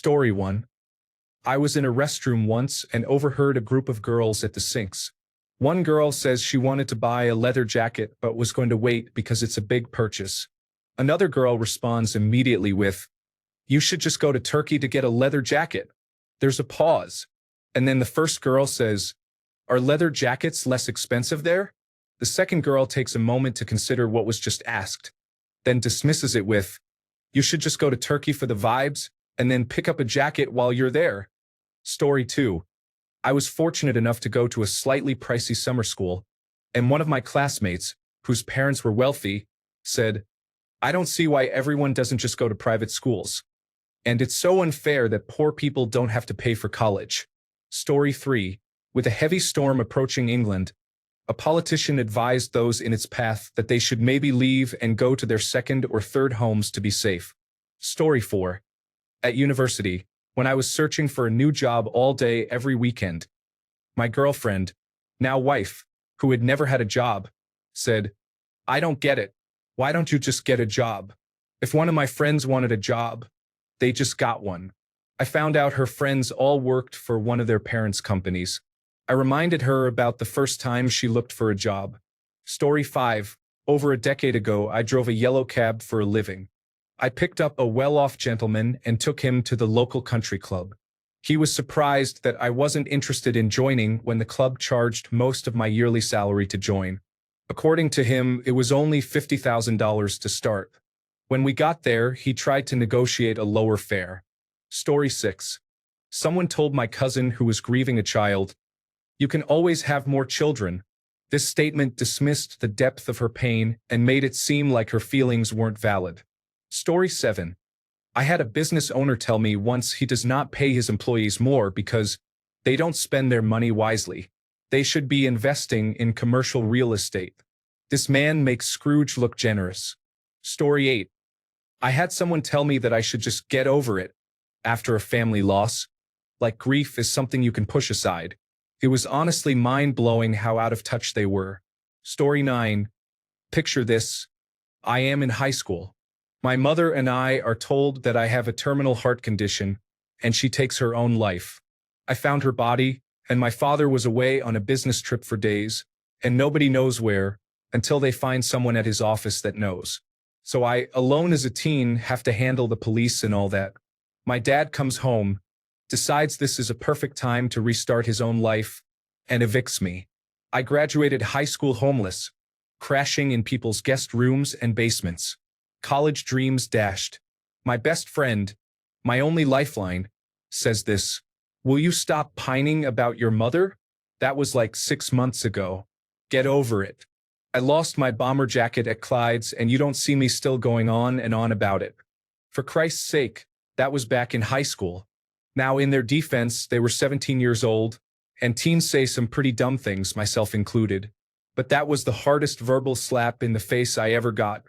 Story 1. I was in a restroom once and overheard a group of girls at the sinks. One girl says she wanted to buy a leather jacket but was going to wait because it's a big purchase. Another girl responds immediately with, "You should just go to Turkey to get a leather jacket." There's a pause. And then the first girl says, "Are leather jackets less expensive there?" The second girl takes a moment to consider what was just asked, then dismisses it with, "You should just go to Turkey for the vibes and then pick up a jacket while you're there." Story 2. I was fortunate enough to go to a slightly pricey summer school, and one of my classmates, whose parents were wealthy, said, "I don't see why everyone doesn't just go to private schools. And it's so unfair that poor people don't have to pay for college." Story 3. With a heavy storm approaching England, a politician advised those in its path that they should maybe leave and go to their second or third homes to be safe. Story 4. At university, when I was searching for a new job all day every weekend, my girlfriend, now wife, who had never had a job, said, "I don't get it. Why don't you just get a job? If one of my friends wanted a job, they just got one." I found out her friends all worked for one of their parents' companies. I reminded her about the first time she looked for a job. Story 5. Over a decade ago, I drove a yellow cab for a living. I picked up a well-off gentleman and took him to the local country club. He was surprised that I wasn't interested in joining when the club charged most of my yearly salary to join. According to him, it was only $50,000 to start. When we got there, he tried to negotiate a lower fare. Story 6. Someone told my cousin who was grieving a child, "You can always have more children." This statement dismissed the depth of her pain and made it seem like her feelings weren't valid. Story 7. I had a business owner tell me once he does not pay his employees more because they don't spend their money wisely. They should be investing in commercial real estate. This man makes Scrooge look generous. Story 8. I had someone tell me that I should just get over it after a family loss, like grief is something you can push aside. It was honestly mind-blowing how out of touch they were. Story 9. Picture this. I am in high school. My mother and I are told that I have a terminal heart condition, and she takes her own life. I found her body, and my father was away on a business trip for days, and nobody knows where, until they find someone at his office that knows. So I, alone as a teen, have to handle the police and all that. My dad comes home, decides this is a perfect time to restart his own life, and evicts me. I graduated high school homeless, crashing in people's guest rooms and basements. College dreams dashed. My best friend, my only lifeline, says this, "Will you stop pining about your mother? That was like 6 months ago. Get over it." I lost my bomber jacket at Clyde's and you don't see me still going on and on about it. For Christ's sake, that was back in high school. Now in their defense, they were 17 years old, and teens say some pretty dumb things, myself included. But that was the hardest verbal slap in the face I ever got,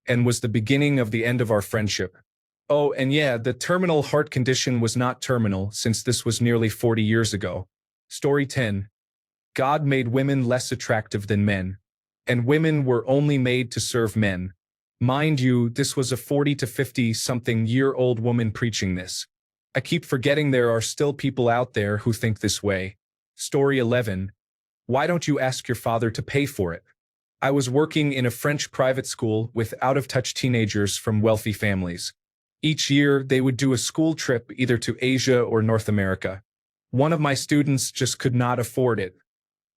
and was the beginning of the end of our friendship. Oh, and yeah, the terminal heart condition was not terminal since this was nearly 40 years ago. Story 10. God made women less attractive than men, and women were only made to serve men. Mind you, this was a 40 to 50-something-year-old woman preaching this. I keep forgetting there are still people out there who think this way. Story 11. Why don't you ask your father to pay for it? I was working in a French private school with out-of-touch teenagers from wealthy families. Each year, they would do a school trip either to Asia or North America. One of my students just could not afford it.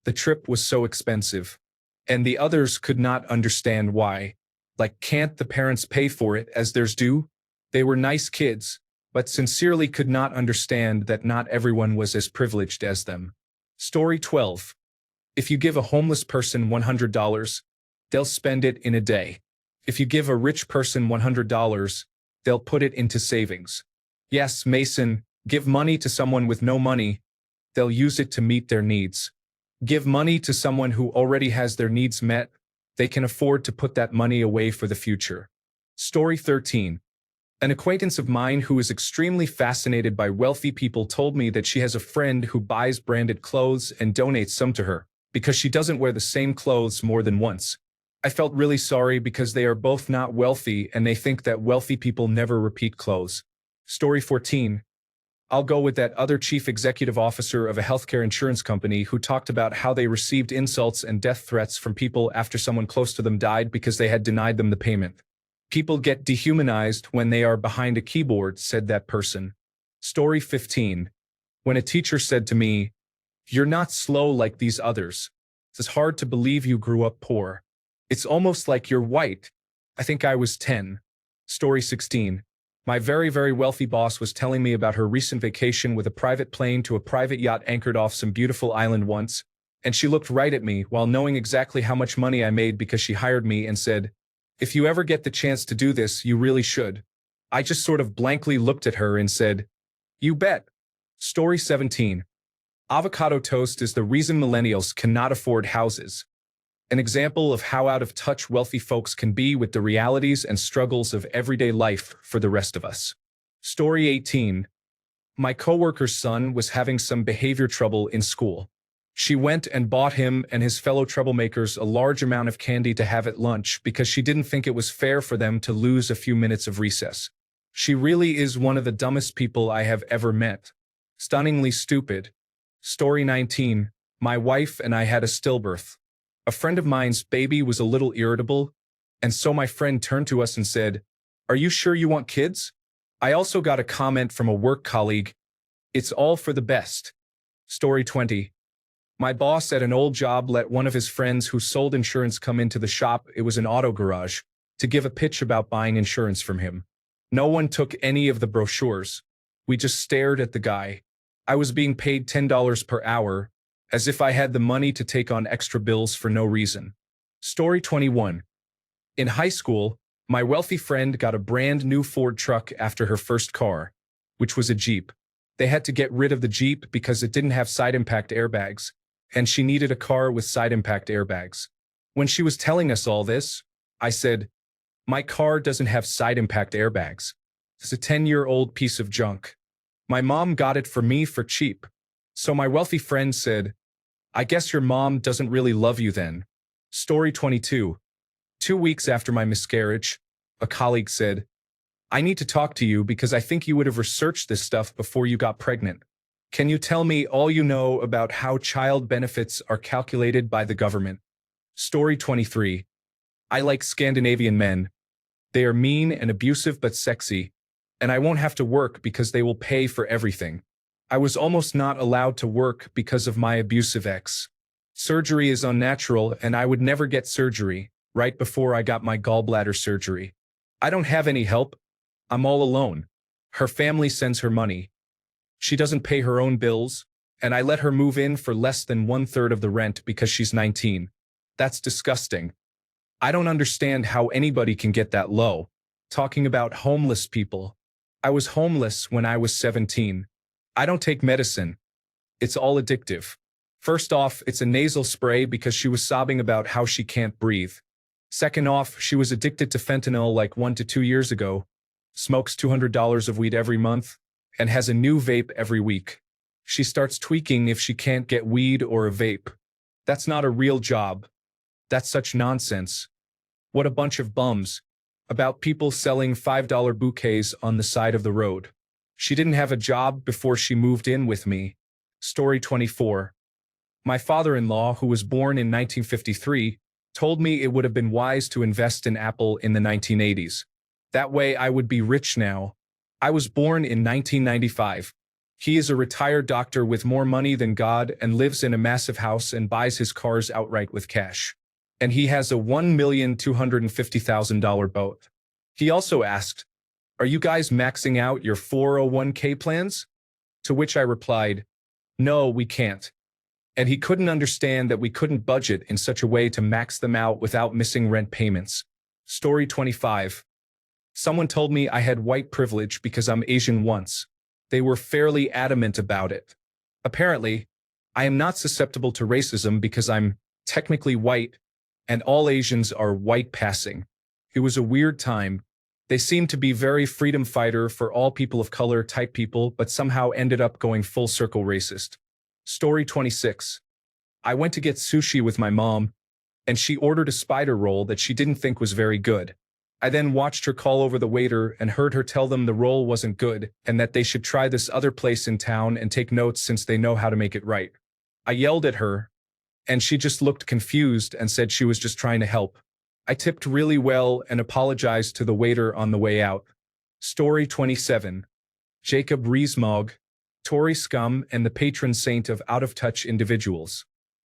The trip was so expensive. And the others could not understand why. Like, can't the parents pay for it as theirs do? They were nice kids, but sincerely could not understand that not everyone was as privileged as them. Story 12. If you give a homeless person $100, they'll spend it in a day. If you give a rich person $100, they'll put it into savings. Yes, Mason, give money to someone with no money, they'll use it to meet their needs. Give money to someone who already has their needs met, they can afford to put that money away for the future. Story 13. An acquaintance of mine who is extremely fascinated by wealthy people told me that she has a friend who buys branded clothes and donates some to her, because she doesn't wear the same clothes more than once. I felt really sorry because they are both not wealthy and they think that wealthy people never repeat clothes. Story 14. I'll go with that other chief executive officer of a healthcare insurance company who talked about how they received insults and death threats from people after someone close to them died because they had denied them the payment. People get dehumanized when they are behind a keyboard, said that person. Story 15. When a teacher said to me, "You're not slow like these others. It's hard to believe you grew up poor. It's almost like you're white." I think I was 10. Story 16. My very, very wealthy boss was telling me about her recent vacation with a private plane to a private yacht anchored off some beautiful island once, and she looked right at me while knowing exactly how much money I made because she hired me and said, "If you ever get the chance to do this, you really should." I just sort of blankly looked at her and said, "You bet." Story 17. Avocado toast is the reason millennials cannot afford houses. An example of how out of touch wealthy folks can be with the realities and struggles of everyday life for the rest of us. Story 18. My coworker's son was having some behavior trouble in school. She went and bought him and his fellow troublemakers a large amount of candy to have at lunch because she didn't think it was fair for them to lose a few minutes of recess. She really is one of the dumbest people I have ever met. Stunningly stupid. Story 19. My wife and I had a stillbirth. A friend of mine's baby was a little irritable, and so my friend turned to us and said, "Are you sure you want kids?" I also got a comment from a work colleague, "It's all for the best." Story 20. My boss at an old job let one of his friends who sold insurance come into the shop, it was an auto garage, to give a pitch about buying insurance from him. No one took any of the brochures. We just stared at the guy. I was being paid $10 per hour, as if I had the money to take on extra bills for no reason. Story 21. In high school, my wealthy friend got a brand new Ford truck after her first car, which was a Jeep. They had to get rid of the Jeep because it didn't have side impact airbags, and she needed a car with side impact airbags. When she was telling us all this, I said, "My car doesn't have side impact airbags. It's a 10-year-old piece of junk. My mom got it for me for cheap." So my wealthy friend said, "I guess your mom doesn't really love you then." Story 22. 2 weeks after my miscarriage, a colleague said, "I need to talk to you because I think you would have researched this stuff before you got pregnant. Can you tell me all you know about how child benefits are calculated by the government?" Story 23. I like Scandinavian men. They are mean and abusive but sexy, and I won't have to work because they will pay for everything. I was almost not allowed to work because of my abusive ex. Surgery is unnatural, and I would never get surgery, right before I got my gallbladder surgery. I don't have any help. I'm all alone. Her family sends her money. She doesn't pay her own bills, and I let her move in for less than 1/3 of the rent because she's 19. That's disgusting. I don't understand how anybody can get that low. Talking about homeless people. I was homeless when I was 17. I don't take medicine. It's all addictive. First off, it's a nasal spray because she was sobbing about how she can't breathe. Second off, she was addicted to fentanyl like 1 to 2 years ago, smokes $200 of weed every month, and has a new vape every week. She starts tweaking if she can't get weed or a vape. That's not a real job. That's such nonsense. What a bunch of bums. About people selling $5 bouquets on the side of the road. She didn't have a job before she moved in with me. Story 24. My father-in-law, who was born in 1953, told me it would have been wise to invest in Apple in the 1980s. That way I would be rich now. I was born in 1995. He is a retired doctor with more money than God and lives in a massive house and buys his cars outright with cash. And he has a $1,250,000 boat. He also asked, "Are you guys maxing out your 401k plans?" To which I replied, "No, we can't." And he couldn't understand that we couldn't budget in such a way to max them out without missing rent payments. Story 25. Someone told me I had white privilege because I'm Asian once. They were fairly adamant about it. Apparently, I am not susceptible to racism because I'm technically white, and all Asians are white passing. It was a weird time. They seemed to be very freedom fighter for all people of color type people, but somehow ended up going full circle racist. Story 26. I went to get sushi with my mom, and she ordered a spider roll that she didn't think was very good. I then watched her call over the waiter and heard her tell them the roll wasn't good and that they should try this other place in town and take notes since they know how to make it right. I yelled at her, and she just looked confused and said she was just trying to help. I tipped really well and apologized to the waiter on the way out. Story 27. Jacob Rees-Mogg, Tory scum and the patron saint of out-of-touch individuals.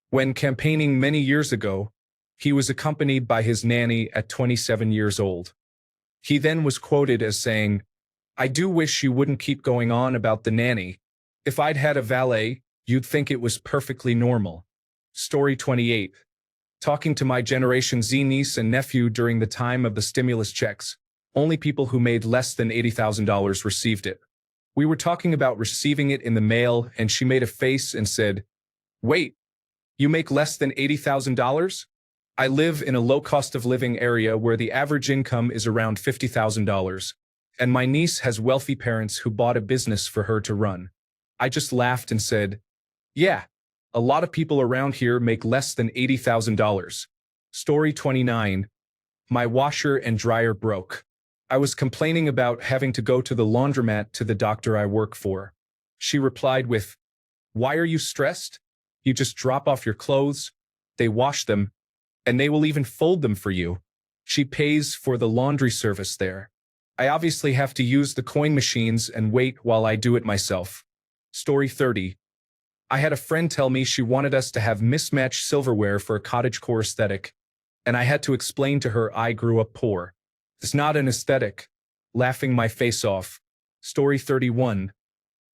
When campaigning many years ago, he was accompanied by his nanny at 27 years old. He then was quoted as saying, "I do wish you wouldn't keep going on about the nanny. If I'd had a valet, you'd think it was perfectly normal." Story 28. Talking to my Generation Z niece and nephew during the time of the stimulus checks. Only people who made less than $80,000 received it. We were talking about receiving it in the mail, and she made a face and said, "Wait, you make less than $80,000? I live in a low cost of living area where the average income is around $50,000, and my niece has wealthy parents who bought a business for her to run." I just laughed and said, "Yeah, a lot of people around here make less than $80,000. Story 29. My washer and dryer broke. I was complaining about having to go to the laundromat to the doctor I work for. She replied with, "Why are you stressed? You just drop off your clothes, they wash them, and they will even fold them for you. She pays for the laundry service there. I obviously have to use the coin machines and wait while I do it myself." Story 30. I had a friend tell me she wanted us to have mismatched silverware for a cottagecore aesthetic, and I had to explain to her I grew up poor. It's not an aesthetic. Laughing my face off. Story 31.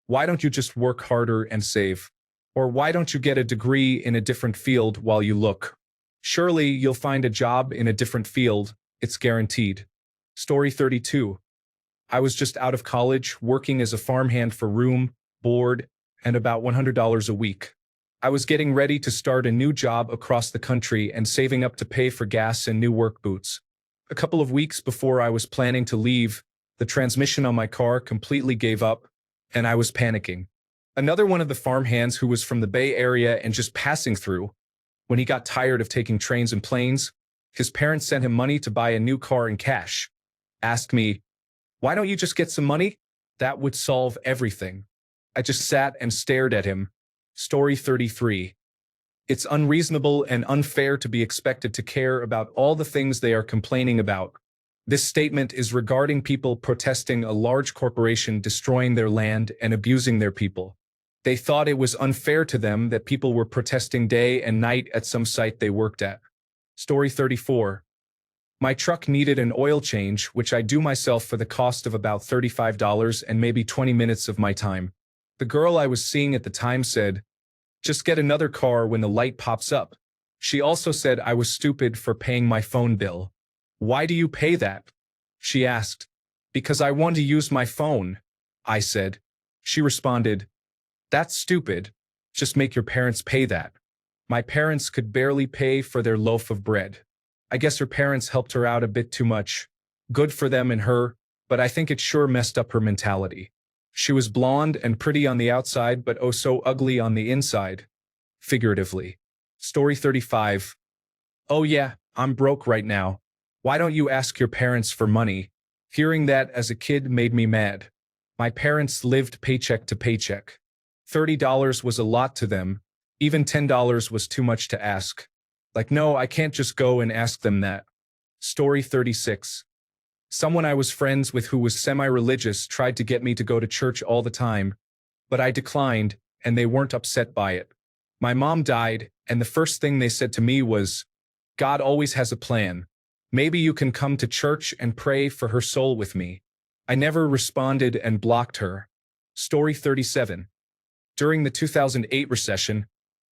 Why don't you just work harder and save? Or why don't you get a degree in a different field while you look? Surely you'll find a job in a different field, it's guaranteed. Story 32. I was just out of college, working as a farmhand for room, board, and about $100 a week. I was getting ready to start a new job across the country and saving up to pay for gas and new work boots. A couple of weeks before I was planning to leave, the transmission on my car completely gave up, and I was panicking. Another one of the farmhands who was from the Bay Area and just passing through, when he got tired of taking trains and planes, his parents sent him money to buy a new car in cash. Asked me, "Why don't you just get some money? That would solve everything." I just sat and stared at him. Story 33. It's unreasonable and unfair to be expected to care about all the things they are complaining about. This statement is regarding people protesting a large corporation destroying their land and abusing their people. They thought it was unfair to them that people were protesting day and night at some site they worked at. Story 34. My truck needed an oil change, which I do myself for the cost of about $35 and maybe 20 minutes of my time. The girl I was seeing at the time said, "Just get another car when the light pops up." She also said I was stupid for paying my phone bill. "Why do you pay that?" she asked. "Because I want to use my phone," I said. She responded, "That's stupid. Just make your parents pay that." My parents could barely pay for their loaf of bread. I guess her parents helped her out a bit too much. Good for them and her, but I think it sure messed up her mentality. She was blonde and pretty on the outside, but oh so ugly on the inside. Figuratively. Story 35. Oh yeah, I'm broke right now. Why don't you ask your parents for money? Hearing that as a kid made me mad. My parents lived paycheck to paycheck. $30 was a lot to them. Even $10 was too much to ask. Like, no, I can't just go and ask them that. Story 36. Someone I was friends with who was semi-religious tried to get me to go to church all the time, but I declined, and they weren't upset by it. My mom died, and the first thing they said to me was, "God always has a plan. Maybe you can come to church and pray for her soul with me." I never responded and blocked her. Story 37. During the 2008 recession,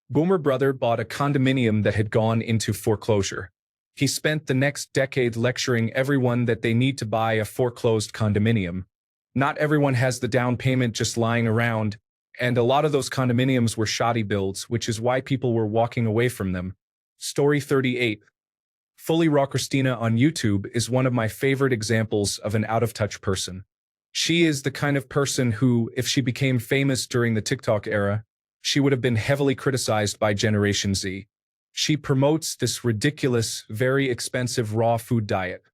Boomer Brother bought a condominium that had gone into foreclosure. He spent the next decade lecturing everyone that they need to buy a foreclosed condominium. Not everyone has the down payment just lying around, and a lot of those condominiums were shoddy builds, which is why people were walking away from them. Story 38. Fully Raw Christina on YouTube is one of my favorite examples of an out-of-touch person. She is the kind of person who, if she became famous during the TikTok era, she would have been heavily criticized by Generation Z. She promotes this ridiculous, very expensive raw food diet.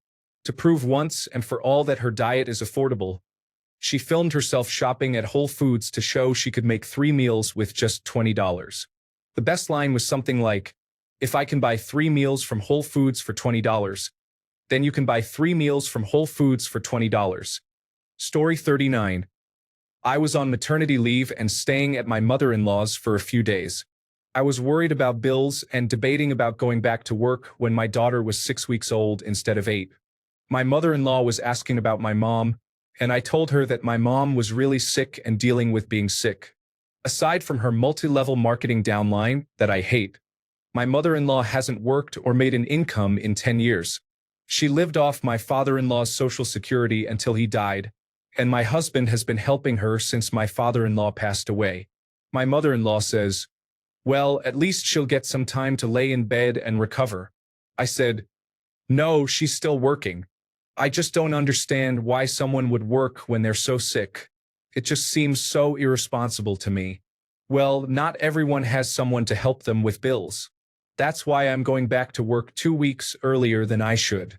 To prove once and for all that her diet is affordable, she filmed herself shopping at Whole Foods to show she could make 3 meals with just $20. The best line was something like, "If I can buy 3 meals from Whole Foods for $20, then you can buy 3 meals from Whole Foods for $20. Story 39. I was on maternity leave and staying at my mother-in-law's for a few days. I was worried about bills and debating about going back to work when my daughter was 6 weeks old instead of 8. My mother-in-law was asking about my mom, and I told her that my mom was really sick and dealing with being sick. Aside from her multi-level marketing downline that I hate, my mother-in-law hasn't worked or made an income in 10 years. She lived off my father-in-law's Social Security until he died, and my husband has been helping her since my father-in-law passed away. My mother-in-law says, well, at least she'll get some time to lay in bed and recover. I said, no, she's still working. I just don't understand why someone would work when they're so sick. It just seems so irresponsible to me. Well, not everyone has someone to help them with bills. That's why I'm going back to work 2 weeks earlier than I should.